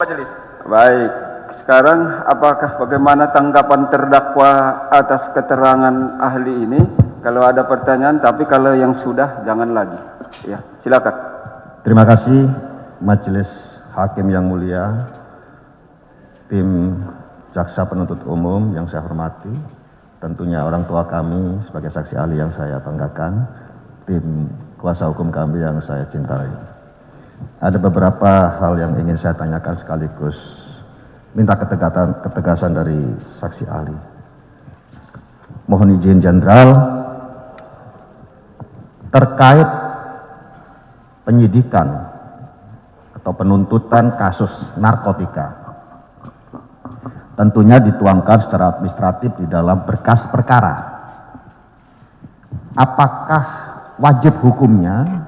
Majelis. Baik, sekarang bagaimana tanggapan terdakwa atas keterangan ahli ini? Kalau ada pertanyaan, tapi kalau yang sudah jangan lagi. Ya, silakan. Terima kasih Majelis Hakim yang mulia, tim Jaksa Penuntut Umum yang saya hormati, tentunya orang tua kami sebagai saksi ahli yang saya banggakan, tim kuasa hukum kami yang saya cintai. Ada beberapa hal yang ingin saya tanyakan sekaligus minta ketegasan dari saksi ahli. Mohon izin Jenderal, terkait penyidikan atau penuntutan kasus narkotika, tentunya dituangkan secara administratif di dalam berkas perkara. Apakah wajib hukumnya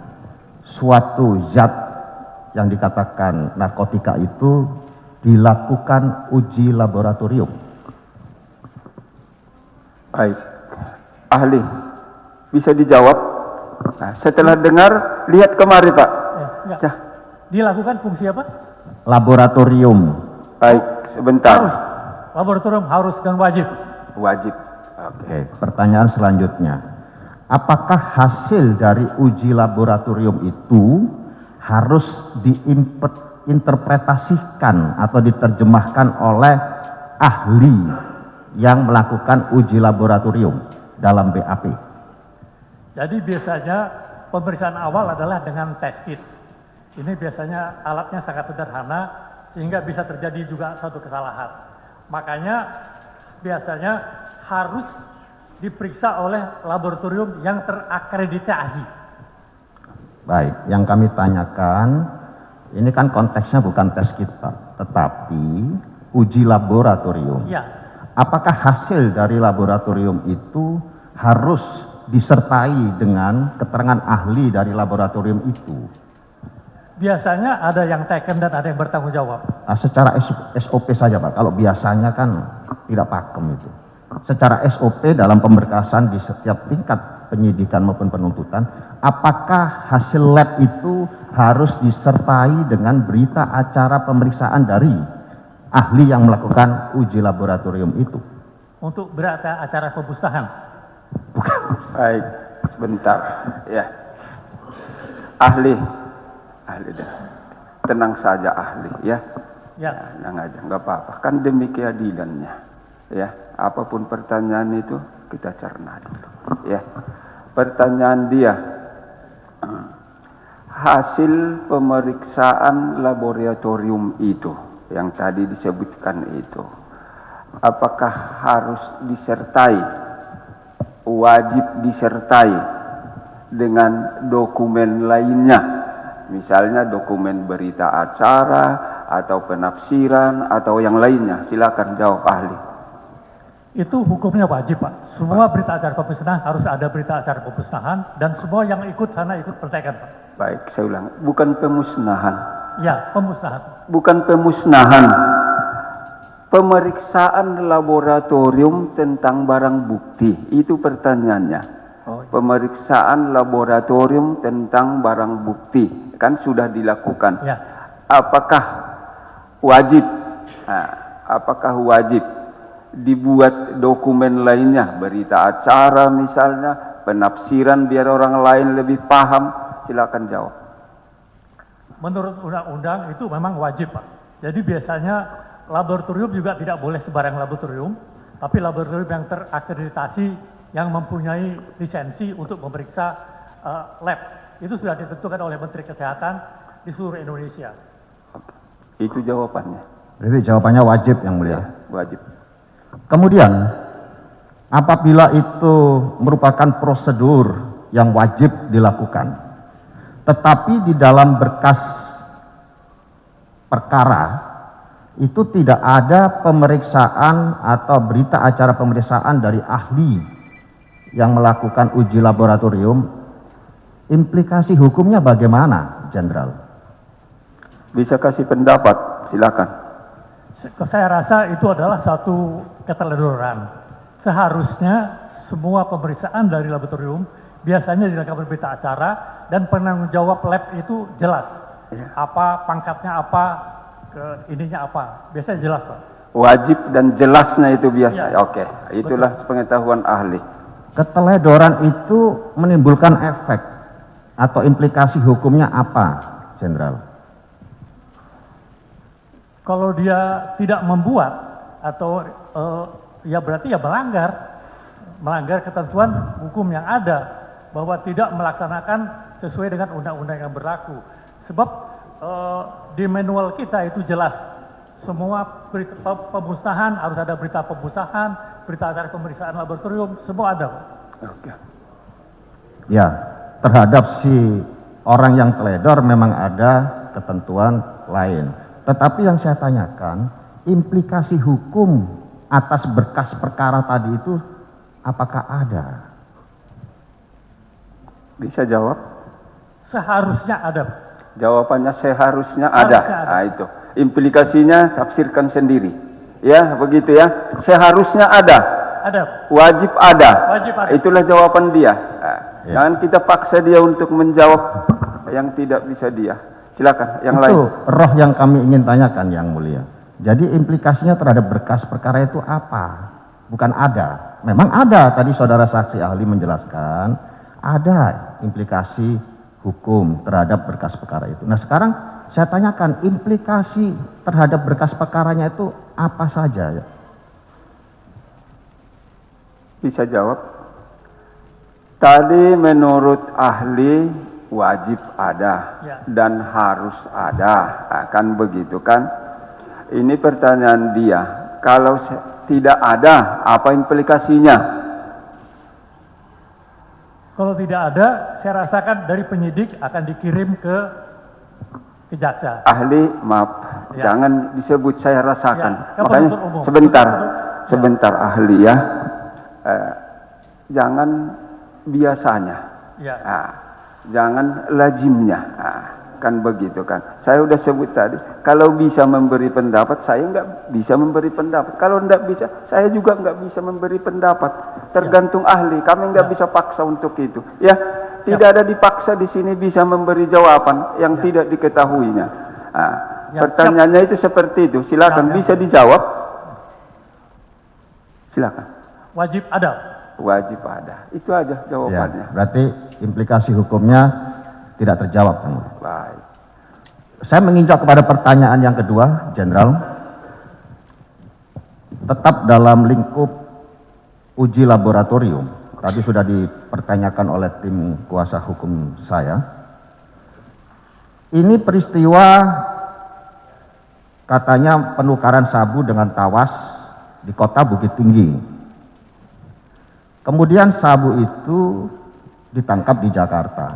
suatu zat yang dikatakan narkotika itu dilakukan uji laboratorium? Baik, ahli bisa dijawab. Nah, setelah dengar, lihat kemari Pak. Ya. Dilakukan fungsi apa? Laboratorium. Baik, sebentar. Harus. Laboratorium harus dan wajib. Wajib. Oke, pertanyaan selanjutnya. Apakah hasil dari uji laboratorium itu harus diinterpretasikan atau diterjemahkan oleh ahli yang melakukan uji laboratorium dalam BAP? Jadi biasanya pemeriksaan awal adalah dengan test kit. Ini biasanya alatnya sangat sederhana sehingga bisa terjadi juga suatu kesalahan. Makanya biasanya harus diperiksa oleh laboratorium yang terakreditasi. Baik, yang kami tanyakan, ini kan konteksnya bukan tes kit Pak, tetapi uji laboratorium. Ya. Apakah hasil dari laboratorium itu harus disertai dengan keterangan ahli dari laboratorium itu? Biasanya ada yang taken dan ada yang bertanggung jawab. Nah, secara SOP saja Pak, kalau biasanya kan tidak pakem itu. Secara SOP dalam pemberkasan di setiap tingkat penyidikan maupun penuntutan, apakah hasil lab itu harus disertai dengan berita acara pemeriksaan dari ahli yang melakukan uji laboratorium itu? Untuk berita acara pemusnahan. Bukan. Baik, sebentar. Ya, ahli dah. Tenang saja ahli, ya. Ya. Tenang aja, nggak apa-apa. Kan demi keadilannya, ya. Apapun pertanyaan itu kita cerna dulu, ya. Pertanyaan dia, hasil pemeriksaan laboratorium itu yang tadi disebutkan itu, apakah harus disertai, wajib disertai dengan dokumen lainnya, misalnya dokumen berita acara atau penafsiran atau yang lainnya? Silakan jawab ahli. Itu hukumnya wajib Pak. Semua berita acara pemusnahan harus ada berita acara pemusnahan dan semua yang ikut sana ikut pertekan Pak. Baik, saya ulang, bukan pemusnahan. Ya, pemusnahan. Bukan pemusnahan. Pemeriksaan laboratorium tentang barang bukti, itu pertanyaannya. Oh, iya. Pemeriksaan laboratorium tentang barang bukti kan sudah dilakukan. Ya. Apakah wajib? Apakah wajib dibuat dokumen lainnya, berita acara misalnya, penafsiran biar orang lain lebih paham? Silakan jawab. Menurut undang-undang itu memang wajib Pak. Jadi biasanya laboratorium juga tidak boleh sembarang laboratorium, tapi laboratorium yang terakreditasi yang mempunyai lisensi untuk memeriksa lab. Itu sudah ditentukan oleh Menteri Kesehatan di seluruh Indonesia. Itu jawabannya. Jadi jawabannya wajib yang mulia. Ya, wajib. Kemudian, apabila itu merupakan prosedur yang wajib dilakukan, tetapi di dalam berkas perkara itu tidak ada pemeriksaan atau berita acara pemeriksaan dari ahli yang melakukan uji laboratorium, implikasi hukumnya bagaimana, Jenderal? Bisa kasih pendapat, silakan. Saya rasa itu adalah satu keteledoran. Seharusnya semua pemeriksaan dari laboratorium biasanya dilakukan berita acara dan penanggung jawab lab itu jelas. Ya. Apa pangkatnya apa, ininya apa. Biasanya jelas, Pak. Wajib dan jelasnya itu biasa. Ya. Oke, itulah pengetahuan ahli. Keteledoran itu menimbulkan efek atau implikasi hukumnya apa, Jenderal? Kalau dia tidak membuat atau ya berarti ya melanggar ketentuan hukum yang ada, bahwa tidak melaksanakan sesuai dengan undang-undang yang berlaku. Sebab di manual kita itu jelas, semua pemusnahan harus ada berita pemusnahan, berita acara pemeriksaan laboratorium, semua ada. Oke. Ya, terhadap si orang yang teledor memang ada ketentuan lain. Tetapi yang saya tanyakan, implikasi hukum atas berkas perkara tadi itu apakah ada? Bisa jawab? Seharusnya ada. Jawabannya seharusnya ada. Harusnya ada. Nah, itu. Implikasinya tafsirkan sendiri. Ya, begitu ya. Seharusnya ada. Ada. Wajib ada. Wajib ada. Itulah jawaban dia. Nah, Ya. jangan kita paksa dia untuk menjawab yang tidak bisa dia. Silakan, yang Itu lain. roh yang kami ingin tanyakan, Yang Mulia. Jadi implikasinya terhadap berkas perkara itu apa? Bukan ada. Memang ada, tadi saudara saksi ahli menjelaskan, ada implikasi hukum terhadap berkas perkara itu. Nah sekarang saya tanyakan, implikasi terhadap berkas perkaranya itu apa saja? Bisa jawab? Tadi menurut ahli wajib ada Ya. dan harus ada. Nah, kan begitu kan? Ini pertanyaan dia. Kalau tidak ada, apa implikasinya? Kalau tidak ada, saya rasakan dari penyidik akan dikirim ke jaksa. Ahli, maaf, Ya. jangan disebut saya rasakan. Ya, kan Makanya penuntut umum. sebentar, Ya. sebentar ahli ya. Jangan biasanya. Ya. Nah, jangan lazimnya. Nah, kan begitu kan. Saya udah sebut tadi, kalau bisa memberi pendapat, saya nggak bisa memberi pendapat. Kalau nggak bisa, saya juga nggak bisa memberi pendapat. Tergantung ahli. Kami nggak bisa paksa untuk itu. Ya, tidak ada dipaksa di sini bisa memberi jawaban yang tidak diketahuinya. Nah, Ya, pertanyaannya itu seperti itu. Silakan, Ya. bisa dijawab. Silakan. Wajib ada. Wajib ada. Itu aja Ya, jawabannya. berarti implikasi hukumnya tidak terjawab, Yang Mulia. Baik. Saya menginjak kepada pertanyaan yang kedua, Jenderal. Tetap dalam lingkup uji laboratorium, tadi sudah dipertanyakan oleh tim kuasa hukum saya. Ini peristiwa katanya penukaran sabu dengan tawas di kota Bukit Tinggi. Kemudian sabu itu ditangkap di Jakarta.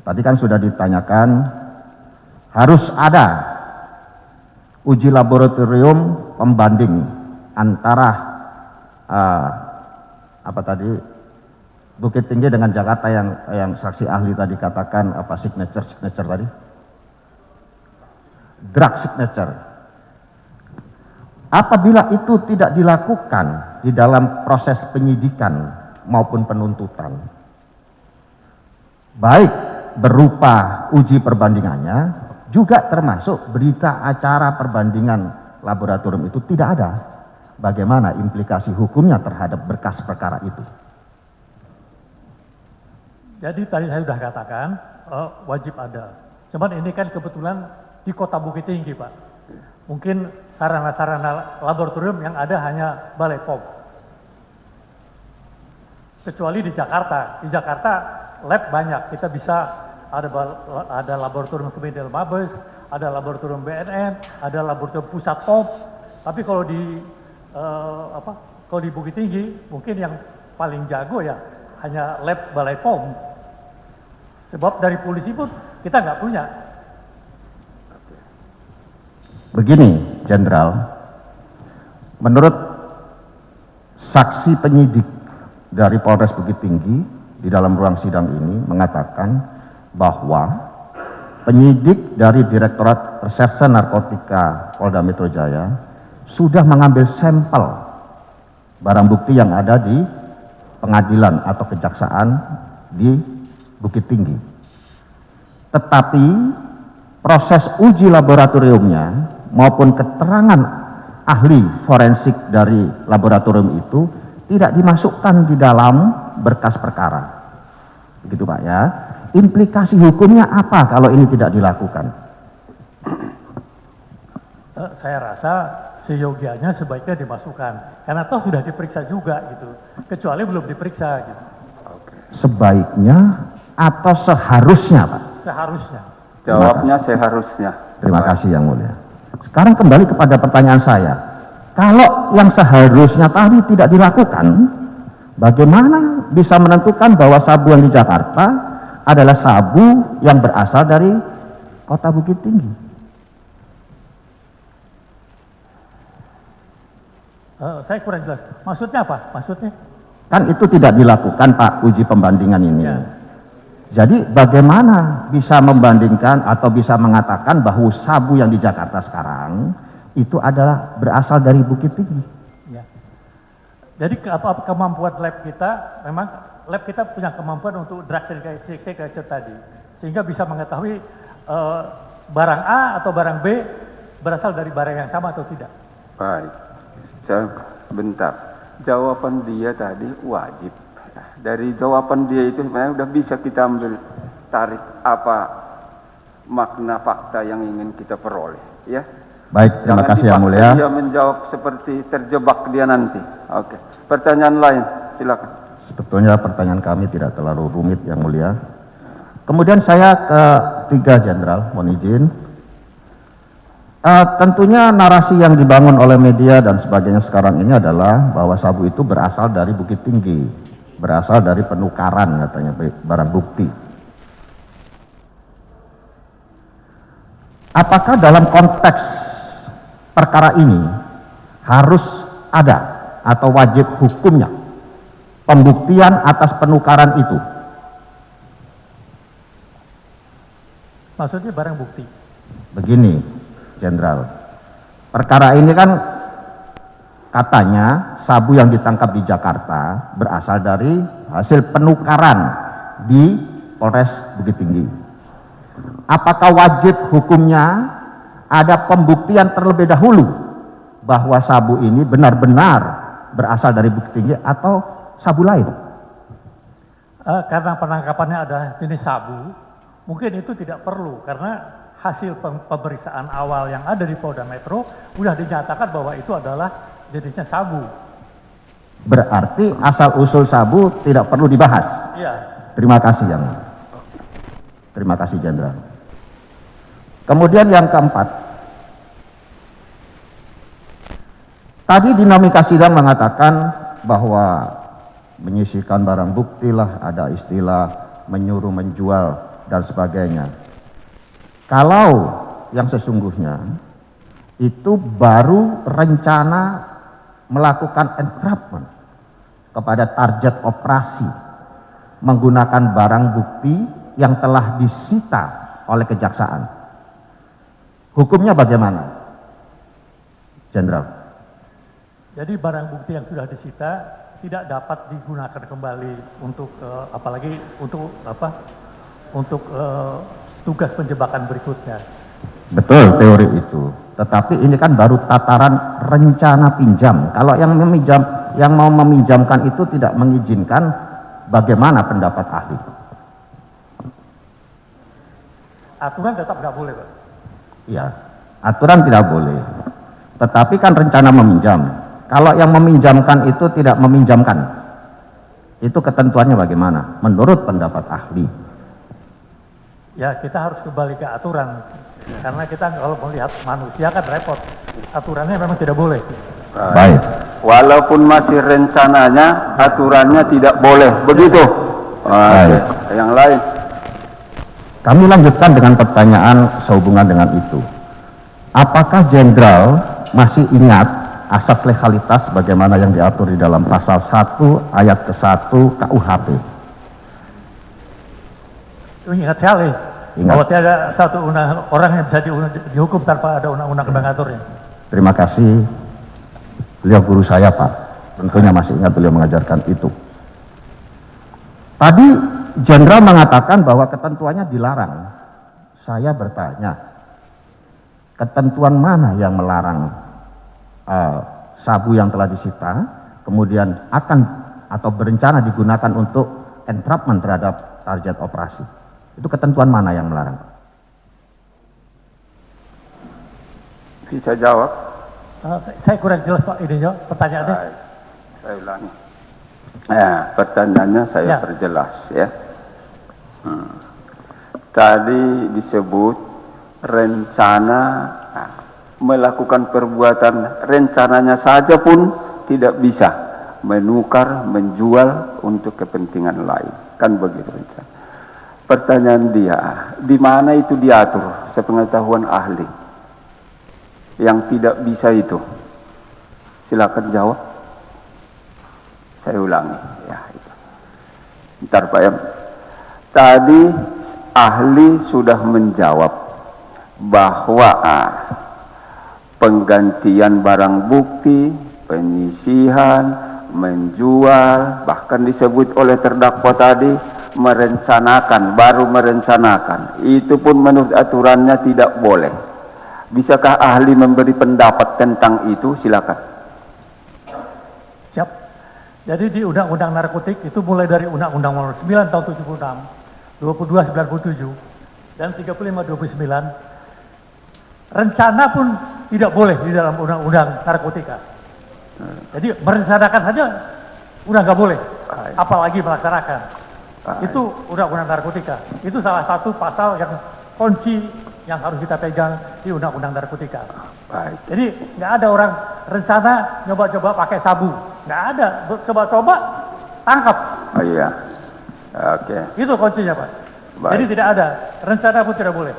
Tadi kan sudah ditanyakan, harus ada uji laboratorium pembanding antara Bukit Tinggi dengan Jakarta yang saksi ahli tadi katakan apa signature tadi, drug signature. Apabila itu tidak dilakukan di dalam proses penyidikan maupun penuntutan, baik berupa uji perbandingannya, juga termasuk berita acara perbandingan laboratorium itu tidak ada, bagaimana implikasi hukumnya terhadap berkas perkara itu? Jadi tadi saya sudah katakan wajib ada. Cuman ini kan kebetulan di kota Bukit Tinggi, Pak. Mungkin sarana-sarana laboratorium yang ada hanya Balai POM. Kecuali di Jakarta. Di Jakarta lab banyak. Kita bisa ada laboratorium Kementerian Mabes, ada laboratorium BNN, ada laboratorium pusat POM. Tapi kalau di Bukit Tinggi mungkin yang paling jago ya hanya lab Balai POM. Sebab dari polisi pun kita nggak punya. Begini, Jenderal, menurut saksi penyidik dari Polres Bukit Tinggi di dalam ruang sidang ini mengatakan bahwa penyidik dari Direktorat Reserse Narkotika Polda Metro Jaya sudah mengambil sampel barang bukti yang ada di pengadilan atau kejaksaan di Bukit Tinggi. Tetapi proses uji laboratoriumnya maupun keterangan ahli forensik dari laboratorium itu tidak dimasukkan di dalam berkas perkara. Begitu Pak ya. Implikasi hukumnya apa kalau ini tidak dilakukan? Saya rasa seyogianya sebaiknya dimasukkan, karena toh sudah diperiksa juga gitu, kecuali belum diperiksa gitu. Sebaiknya atau seharusnya Pak? Seharusnya. Jawabnya seharusnya. Terima kasih Yang Mulia. Sekarang kembali kepada pertanyaan saya. Kalau yang seharusnya tadi tidak dilakukan, bagaimana bisa menentukan bahwa sabu yang di Jakarta adalah sabu yang berasal dari kota Bukit Tinggi? Saya kurang jelas. Maksudnya apa? Maksudnya? Kan itu tidak dilakukan Pak, uji pembandingan ini. Ya. Jadi bagaimana bisa membandingkan atau bisa mengatakan bahwa sabu yang di Jakarta sekarang itu adalah berasal dari Bukit Tinggi? Ya. Jadi kemampuan lab kita, memang lab kita punya kemampuan untuk drug segregation tadi, sehingga bisa mengetahui barang A atau barang B berasal dari barang yang sama atau tidak. Baik. Bentar. Jawaban dia tadi wajib. Dari jawaban dia itu sebenarnya udah bisa kita ambil tarik apa makna fakta yang ingin kita peroleh, ya. Baik, terima kasih Yang Mulia. Dia menjawab seperti terjebak dia nanti. Oke. Pertanyaan lain, silakan. Sebetulnya pertanyaan kami tidak terlalu rumit Yang Mulia. Kemudian saya ke 3 Jenderal, mohon izin. Tentunya narasi yang dibangun oleh media dan sebagainya sekarang ini adalah bahwa sabu itu berasal dari Bukit Tinggi, berasal dari penukaran katanya barang bukti. Apakah dalam konteks perkara ini harus ada atau wajib hukumnya pembuktian atas penukaran itu? Maksudnya barang bukti. Begini, Jenderal, perkara ini kan katanya sabu yang ditangkap di Jakarta berasal dari hasil penukaran di Polres Bukit Tinggi. Apakah wajib hukumnya ada pembuktian terlebih dahulu bahwa sabu ini benar-benar berasal dari Bukit Tinggi atau sabu lain? Karena penangkapannya ada jenis sabu, mungkin itu tidak perlu, karena hasil pemeriksaan awal yang ada di Polda Metro sudah dinyatakan bahwa itu adalah jenisnya sabu. Berarti asal-usul sabu tidak perlu dibahas? Iya. Terima kasih Yang Mulia. Terima kasih Jenderal. Kemudian yang keempat, tadi dinamika sidang mengatakan bahwa menyisihkan barang bukti lah, ada istilah menyuruh menjual dan sebagainya. Kalau yang sesungguhnya itu baru rencana melakukan entrapment kepada target operasi menggunakan barang bukti yang telah disita oleh kejaksaan. Hukumnya bagaimana, Jenderal? Jadi barang bukti yang sudah disita tidak dapat digunakan kembali untuk apalagi untuk tugas penjebakan berikutnya. Betul teori itu. Tetapi ini kan baru tataran rencana pinjam. Kalau yang mau meminjamkan itu tidak mengizinkan, bagaimana pendapat ahli? Aturan tetap nggak boleh, Pak. Iya, aturan tidak boleh. Tetapi kan rencana meminjam. Kalau yang meminjamkan itu tidak meminjamkan, itu ketentuannya bagaimana? Menurut pendapat ahli. Ya, kita harus kembali ke aturan. Karena kita kalau melihat manusia kan repot. Aturannya memang tidak boleh. Baik. Walaupun masih rencananya, aturannya tidak boleh. Begitu. Baik. Yang lain. Kami lanjutkan dengan pertanyaan sehubungan dengan itu. Apakah Jenderal masih ingat asas legalitas bagaimana yang diatur di dalam pasal 1 ayat ke-1 KUHP? Ingat sekali. Ingat. Bahwa tiada satu orang yang bisa dihukum tanpa ada undang-undang mengaturnya. Terima kasih. Beliau guru saya, Pak. Tentunya masih ingat beliau mengajarkan itu. Tadi Jenderal mengatakan bahwa ketentuannya dilarang. Saya bertanya, ketentuan mana yang melarang sabu yang telah disita kemudian akan atau berencana digunakan untuk entrapment terhadap target operasi? Itu ketentuan mana yang melarang? Bisa jawab? Saya kurang jelas Pak ininya, pertanyaannya. Baik, saya ulangi. Pertanyaannya saya perjelas ya. Tadi disebut rencana melakukan perbuatan, rencananya saja pun tidak bisa menukar, menjual untuk kepentingan lain, kan begitu rencana. Pertanyaan dia, di mana itu diatur sepengetahuan ahli yang tidak bisa itu? Silakan jawab. Saya ulangi ya itu. Bentar Pak ya. Tadi ahli sudah menjawab bahwa penggantian barang bukti, penyisihan, menjual, bahkan disebut oleh terdakwa tadi merencanakan, baru merencanakan. Itu pun menurut aturannya tidak boleh. Bisakah ahli memberi pendapat tentang itu? Silakan. Siap. Jadi di Undang-Undang Narkotik itu mulai dari Undang-Undang Nomor 9 tahun 76, 2297 dan 3529, rencana pun tidak boleh di dalam Undang-Undang Narkotika. Jadi merencanakan saja udah nggak boleh, apalagi melaksanakan. Itu Undang-Undang Narkotika. Itu salah satu pasal yang kunci yang harus kita pegang di Undang-Undang Narkotika. Jadi nggak ada orang rencana nyoba-coba pakai sabu, nggak ada. Coba-coba tangkap. Oh iya, oke. Itu kuncinya Pak. Baik. Jadi tidak ada rencana pun tidak boleh.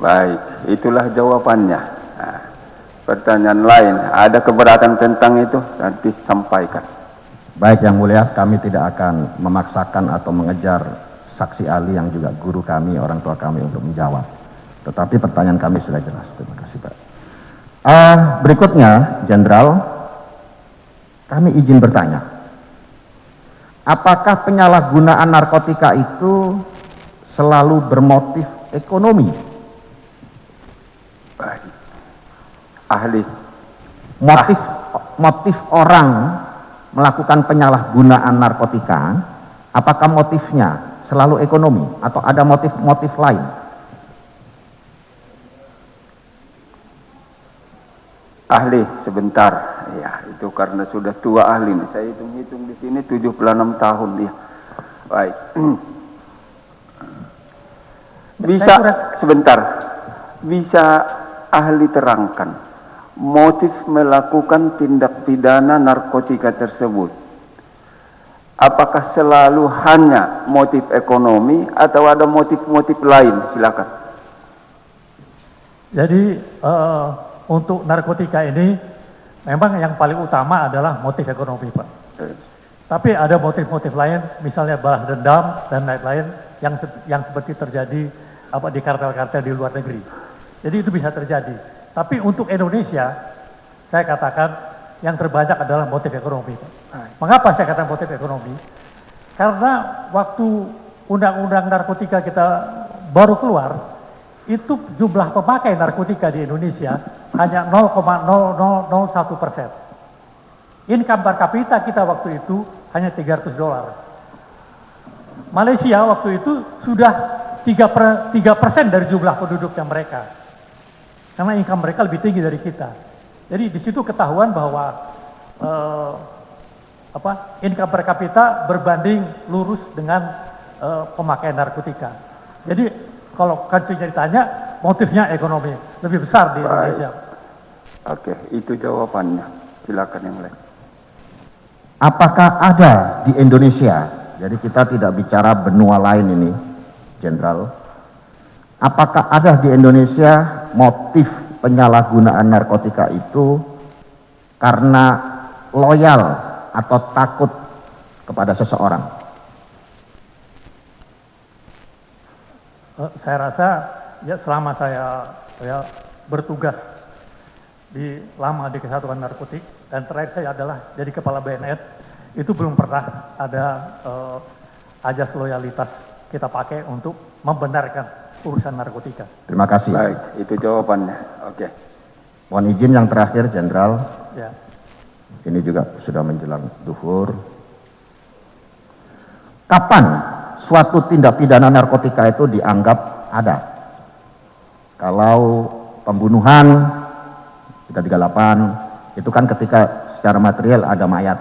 Baik, itulah jawabannya. Pertanyaan lain, ada keberatan tentang itu? Nanti sampaikan. Baik Yang Mulia, kami tidak akan memaksakan atau mengejar saksi ahli yang juga guru kami, orang tua kami untuk menjawab. Tetapi pertanyaan kami sudah jelas. Terima kasih Pak. Berikutnya, Jenderal, kami izin bertanya. Apakah penyalahgunaan narkotika itu selalu bermotif ekonomi? Baik. Ahli. Motif orang melakukan penyalahgunaan narkotika, apakah motifnya selalu ekonomi atau ada motif-motif lain? Ahli, sebentar. Ya, itu karena sudah tua ahli. Saya hitung-hitung di sini 76 tahun dia. Baik. Bisa, sebentar. Bisa ahli terangkan motif melakukan tindak pidana narkotika tersebut? Apakah selalu hanya motif ekonomi atau ada motif-motif lain? Silakan. Jadi untuk narkotika ini memang yang paling utama adalah motif ekonomi Pak. Tapi ada motif-motif lain, misalnya balas dendam dan lain-lain yang seperti terjadi di kartel-kartel di luar negeri. Jadi itu bisa terjadi. Tapi untuk Indonesia, saya katakan yang terbanyak adalah motif ekonomi. Mengapa saya katakan motif ekonomi? Karena waktu undang-undang narkotika kita baru keluar, itu jumlah pemakai narkotika di Indonesia hanya 0,0001%. Income per kapita kita waktu itu hanya $300. Malaysia waktu itu sudah 3% dari jumlah penduduknya mereka. Karena income mereka lebih tinggi dari kita. Jadi di situ ketahuan bahwa income per kapita berbanding lurus dengan pemakaian narkotika. Jadi kalau kancingnya ditanya, motifnya ekonomi lebih besar di Indonesia. Oke, itu jawabannya. Silakan yang lain. Apakah ada di Indonesia, jadi kita tidak bicara benua lain ini, Jenderal, apakah ada di Indonesia motif penyalahgunaan narkotika itu karena loyal atau takut kepada seseorang? Saya rasa ya selama saya bertugas lama di Kesatuan Narkotik dan terakhir saya adalah jadi kepala BNN, itu belum pernah ada ajas loyalitas kita pakai untuk membenarkan urusan narkotika. Terima kasih. Baik, itu jawabannya. Oke. Mohon izin yang terakhir, Jenderal. Ya. Ini juga sudah menjelang duhur. Kapan suatu tindak pidana narkotika itu dianggap ada? Kalau pembunuhan 338 itu kan ketika secara material ada mayat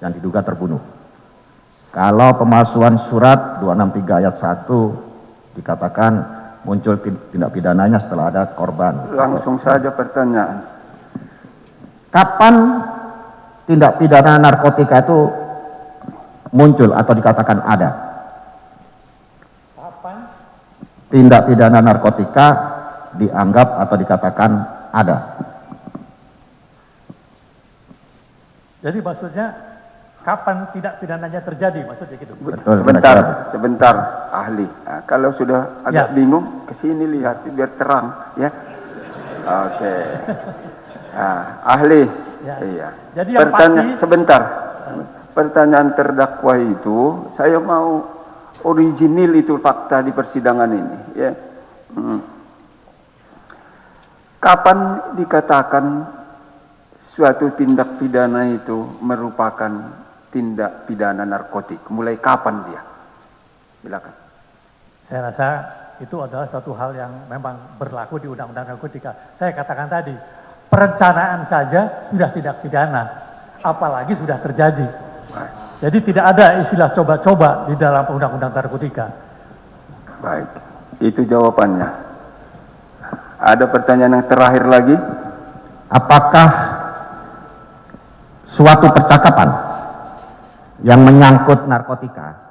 yang diduga terbunuh. Kalau pemalsuan surat 263 ayat 1 dikatakan muncul tindak pidananya setelah ada korban. Langsung saja pertanyaan. Kapan tindak pidana narkotika itu muncul atau dikatakan ada? Kapan? Tindak pidana narkotika dianggap atau dikatakan ada. Jadi maksudnya kapan tidak pidananya terjadi, maksudnya gitu. Betul, Sebentar, ahli. Nah, kalau sudah agak bingung, ke sini lihat biar terang, ya. Oke. Nah, ahli. Ya. Iya. Jadi yang pasti, sebentar. Pertanyaan terdakwa itu, saya mau original itu fakta di persidangan ini, ya. Kapan dikatakan suatu tindak pidana itu merupakan tindak pidana narkotik? Mulai kapan dia? Silakan. saya rasa itu adalah suatu hal yang memang berlaku di Undang-Undang Narkotika. Saya katakan tadi, perencanaan saja sudah tidak pidana, apalagi sudah terjadi. Baik. Jadi tidak ada istilah coba-coba di dalam Undang-Undang Narkotika. Baik, itu jawabannya. Ada pertanyaan yang terakhir lagi? Apakah suatu percakapan yang menyangkut narkotika,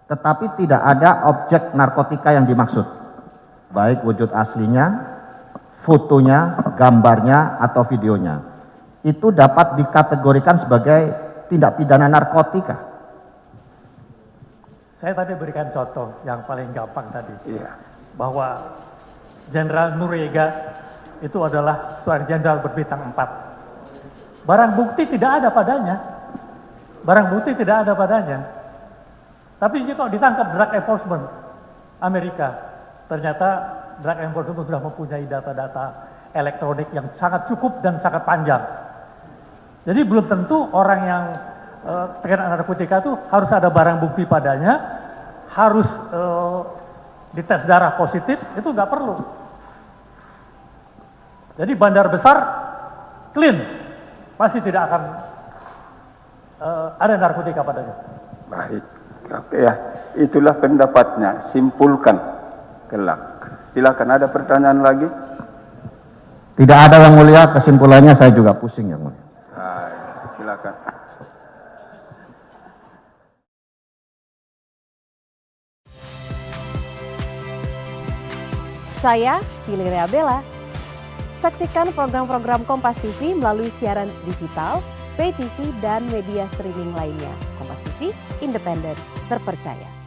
tetapi tidak ada objek narkotika yang dimaksud, baik wujud aslinya, fotonya, gambarnya, atau videonya, itu dapat dikategorikan sebagai tindak pidana narkotika? Saya tadi berikan contoh yang paling gampang tadi, Iya. bahwa Jenderal Noriega itu adalah seorang jenderal berbintang 4. Barang bukti tidak ada padanya. Barang bukti tidak ada padanya. Tapi jika ditangkap drug enforcement Amerika, ternyata drug enforcement sudah mempunyai data-data elektronik yang sangat cukup dan sangat panjang. Jadi belum tentu orang yang terkena narkotika itu harus ada barang bukti padanya, harus dites darah positif, itu nggak perlu. Jadi bandar besar clean, pasti tidak akan ada narkotika padanya. Baik. Oke ya, itulah pendapatnya. Simpulkan kelak. Silakan, ada pertanyaan lagi? Tidak ada, Yang Mulia. Kesimpulannya saya juga pusing, Yang Mulia. Baik, silakan. Saya Valeria Bella. Saksikan program-program Kompas TV melalui siaran digital, pay TV, dan media streaming lainnya. Kompas TV, independen, terpercaya.